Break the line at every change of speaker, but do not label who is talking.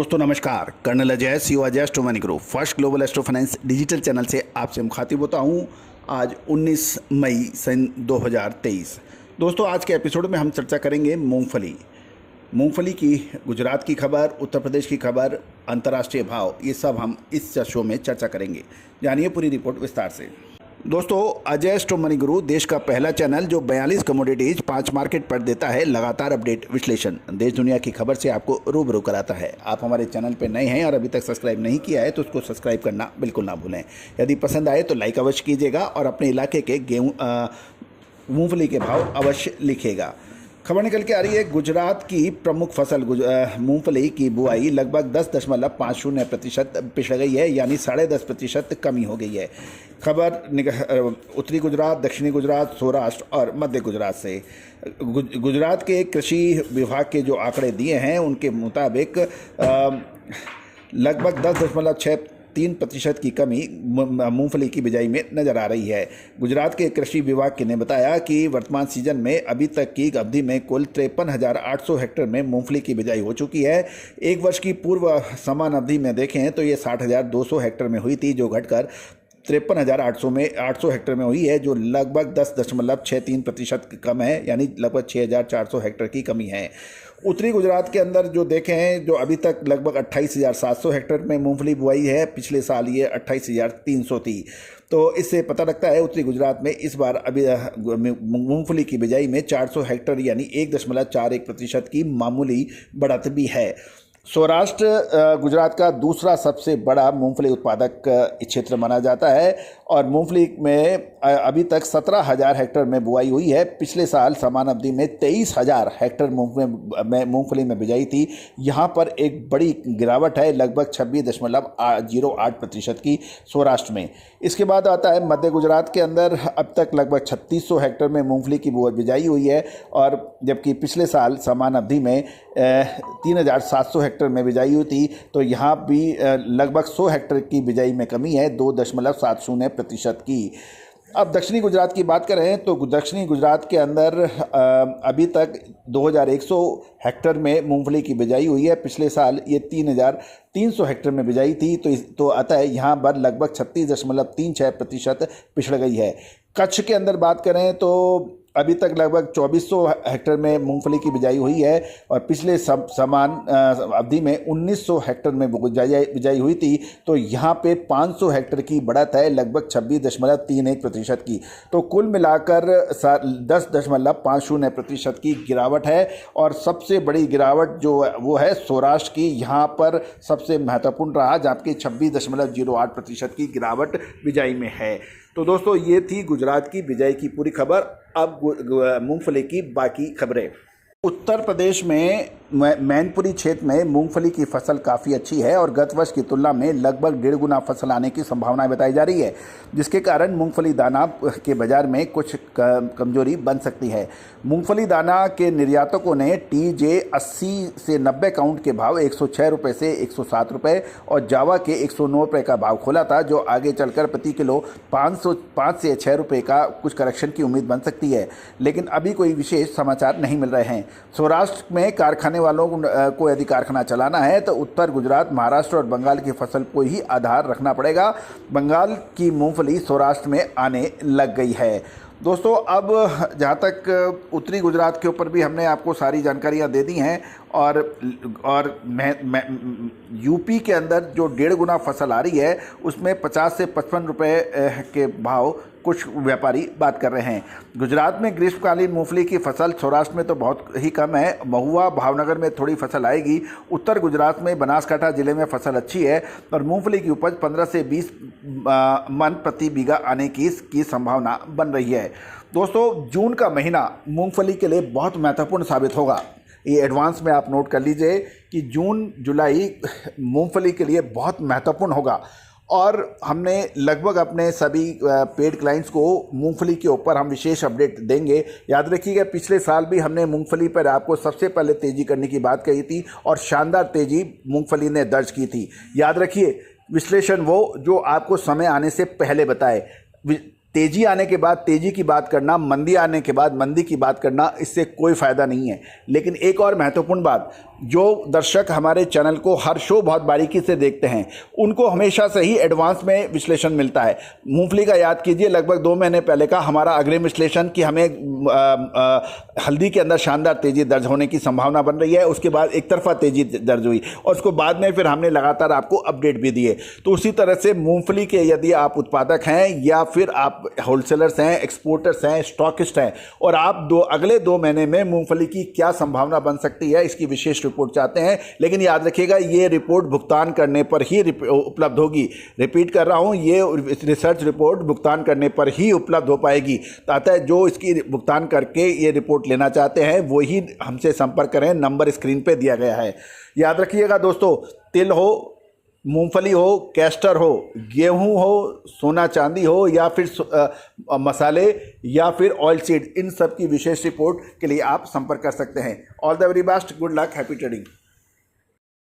दोस्तों नमस्कार, colonel Ajay CO Ajay astro money group first global astro finance digital channel से आपसे मुखातिब होता हूं। आज 19 मई सन 2023। दोस्तों आज के एपिसोड में हम चर्चा करेंगे मूंगफली की गुजरात की खबर, उत्तर प्रदेश की खबर, अंतर्राष्ट्रीय भाव, ये सब हम इस शो में चर्चा करेंगे। जानिए पूरी रिपोर्ट विस्तार से। दोस्तों अजय एस्ट्रो मनी गुरु देश का पहला चैनल जो 42 कमोडिटीज 5 मार्केट पर देता है लगातार अपडेट विश्लेषण, देश दुनिया की खबर से आपको रूबरू कराता है। आप हमारे चैनल पर नए हैं और अभी तक सब्सक्राइब नहीं किया है तो उसको सब्सक्राइब करना बिल्कुल ना भूलें। यदि पसंद आए तो लाइक अवश्य कीजिएगा और अपने इलाके के मूंगफली के भाव अवश्य लिखिएगा। खबर निकल के आ रही है, गुजरात की प्रमुख फसल मूंगफली की बुआई लगभग 10.50% पिछड़ गई है, यानी 10.5% कमी हो गई है। खबर उत्तरी गुजरात, दक्षिणी गुजरात, सौराष्ट्र और मध्य गुजरात से। गुजरात के कृषि विभाग के जो आंकड़े दिए हैं उनके मुताबिक लगभग 10.63% की कमी मूंगफली की बिजाई में नजर आ रही है। गुजरात के कृषि विभाग ने बताया कि वर्तमान सीजन में अभी तक की अवधि में कुल 53,800 हेक्टेयर में मूंगफली की बिजाई हो चुकी है। एक वर्ष की पूर्व समान अवधि में देखें तो ये 60,200 हेक्टेयर में हुई थी, जो घटकर 53,800 हेक्टेयर में हुई है, जो लगभग 10.63% कम है, यानी लगभग 6,400 हेक्टेयर की कमी है। उत्तरी गुजरात के अंदर जो देखें, जो अभी तक लगभग 28,700 हेक्टेयर में मूंगफली बुआई है, पिछले साल ये 28,300 थी। तो इससे पता लगता है उत्तरी गुजरात में इस बार अभी मूंगफली की बिजाई में 400 हेक्टेयर यानी 1.41% की मामूली बढ़त भी है। सौराष्ट्र गुजरात का दूसरा सबसे बड़ा मूंगफली उत्पादक क्षेत्र माना जाता है और मूंगफली में अभी तक 17,000 हेक्टेयर में बुआई हुई है। पिछले साल समान अवधि में 23,000 हेक्टेयर मूंगफली में बिजाई थी। यहाँ पर एक बड़ी गिरावट है, लगभग 26.08% की सौराष्ट्र में। इसके बाद आता है मध्य गुजरात के अंदर अब तक लगभग 3600 हेक्टेयर में मूंगफली की बिजाई हुई है, और जबकि पिछले साल समान अवधि में 3,700 हेक्टेयर में बिजाई हुई थी। तो यहाँ भी लगभग 100 हेक्टेयर की बिजाई में कमी है, 2.70% की। अब दक्षिणी गुजरात की बात करें तो दक्षिणी गुजरात के अंदर अभी तक 2,100 हेक्टेयर में मूंगफली की बिजाई हुई है। पिछले साल ये 3,300 हेक्टेयर में बिजाई थी। तो अतः यहाँ पर लगभग 36.36% पिछड़ गई है। कच्छ के अंदर बात करें तो अभी तक लगभग 2,400 हेक्टेयर में मूंगफली की बिजाई हुई है, और पिछले समान अवधि में 1,900 हेक्टेयर में बिजाई हुई थी। तो यहाँ पे 500 हेक्टेयर की बढ़त है, लगभग 26.31% की। तो कुल मिलाकर 10.50% की गिरावट है, और सबसे बड़ी गिरावट जो वो है सौराष्ट्र की, यहाँ पर सबसे महत्वपूर्ण रहा, जबकि 26.08% की गिरावट बिजाई में है। तो दोस्तों ये थी गुजरात की बिजाई की पूरी खबर। अब मूंगफली की बाकी खबरें। उत्तर प्रदेश में मैनपुरी क्षेत्र में मूंगफली की फसल काफ़ी अच्छी है और गत वर्ष की तुलना में लगभग 1.5 गुना फसल आने की संभावनाएं बताई जा रही है, जिसके कारण मूंगफली दाना के बाजार में कुछ कमजोरी बन सकती है। मूंगफली दाना के निर्यातकों ने TJ 80 से 90 काउंट के भाव 106 रुपये से 107 रुपये और जावा के 109 रुपये का भाव खोला था, जो आगे चलकर प्रति किलो 5 से 6 रुपये का कुछ करेक्शन की उम्मीद बन सकती है, लेकिन अभी कोई विशेष समाचार नहीं मिल रहे हैं। सौराष्ट्र में कारखाने वालों को यदि कारखाना चलाना है तो उत्तर गुजरात, महाराष्ट्र और बंगाल की फसल को ही आधार रखना पड़ेगा। बंगाल की मूंगफली सौराष्ट्र में आने लग गई है। दोस्तों अब जहाँ तक उत्तरी गुजरात के ऊपर भी हमने आपको सारी जानकारियाँ दे दी हैं, और यूपी के अंदर जो 1.5 गुना फसल आ रही है उसमें 50 से 55 रुपये के भाव कुछ व्यापारी बात कर रहे हैं। गुजरात में ग्रीष्मकालीन मूंगफली की फसल सौराष्ट्र में तो बहुत ही कम है। महुआ, भावनगर में थोड़ी फसल आएगी। उत्तर गुजरात में बनासकांठा जिले में फसल अच्छी है और मूंगफली की उपज 15 से 20 मन प्रति बीघा आने की संभावना बन रही है। दोस्तों जून का महीना मूंगफली के लिए बहुत महत्वपूर्ण साबित होगा। ये एडवांस में आप नोट कर लीजिए कि जून जुलाई मूंगफली के लिए बहुत महत्वपूर्ण होगा, और हमने लगभग अपने सभी पेड क्लाइंट्स को मूंगफली के ऊपर हम विशेष अपडेट देंगे। याद रखिएगा पिछले साल भी हमने मूंगफली पर आपको सबसे पहले तेज़ी करने की बात कही थी और शानदार तेज़ी मूंगफली ने दर्ज की थी। याद रखिए विश्लेषण वो जो आपको समय आने से पहले बताए। तेज़ी आने के बाद तेज़ी की बात करना, मंदी आने के बाद मंदी की बात करना, इससे कोई फ़ायदा नहीं है। लेकिन एक और महत्वपूर्ण बात, जो दर्शक हमारे चैनल को हर शो बहुत बारीकी से देखते हैं, उनको हमेशा से ही एडवांस में विश्लेषण मिलता है। मूंगफली का याद कीजिए, लगभग 2 महीने पहले का हमारा अग्रिम विश्लेषण कि हमें हल्दी के अंदर शानदार तेज़ी दर्ज होने की संभावना बन रही है। उसके बाद एक तरफा तेज़ी दर्ज हुई और उसको बाद में फिर हमने लगातार आपको अपडेट भी दिए। तो उसी तरह से मूंगफली के यदि आप उत्पादक हैं या फिर आप होलसेलर्स हैं, एक्सपोर्टर्स हैं, स्टॉकिस्ट हैं और आप अगले 2 महीने में मूंगफली की क्या संभावना बन सकती है, इसकी विशेष रिपोर्ट चाहते हैं, लेकिन याद रखिएगा ये रिपोर्ट भुगतान करने पर ही उपलब्ध होगी। रिपीट कर रहा हूं, ये रिसर्च रिपोर्ट भुगतान करने पर ही उपलब्ध हो पाएगी। अतः जो इसकी भुगतान करके ये रिपोर्ट लेना चाहते हैं वो ही हमसे संपर्क करें, नंबर स्क्रीन पे दिया गया है। याद रखिएगा दोस्तों, तिल हो, मूंगफली हो, कैस्टर हो, गेहूं हो, सोना चांदी हो या फिर मसाले या फिर ऑयल सीड, इन सब की विशेष रिपोर्ट के लिए आप संपर्क कर सकते हैं। All the very best, good luck, happy trading.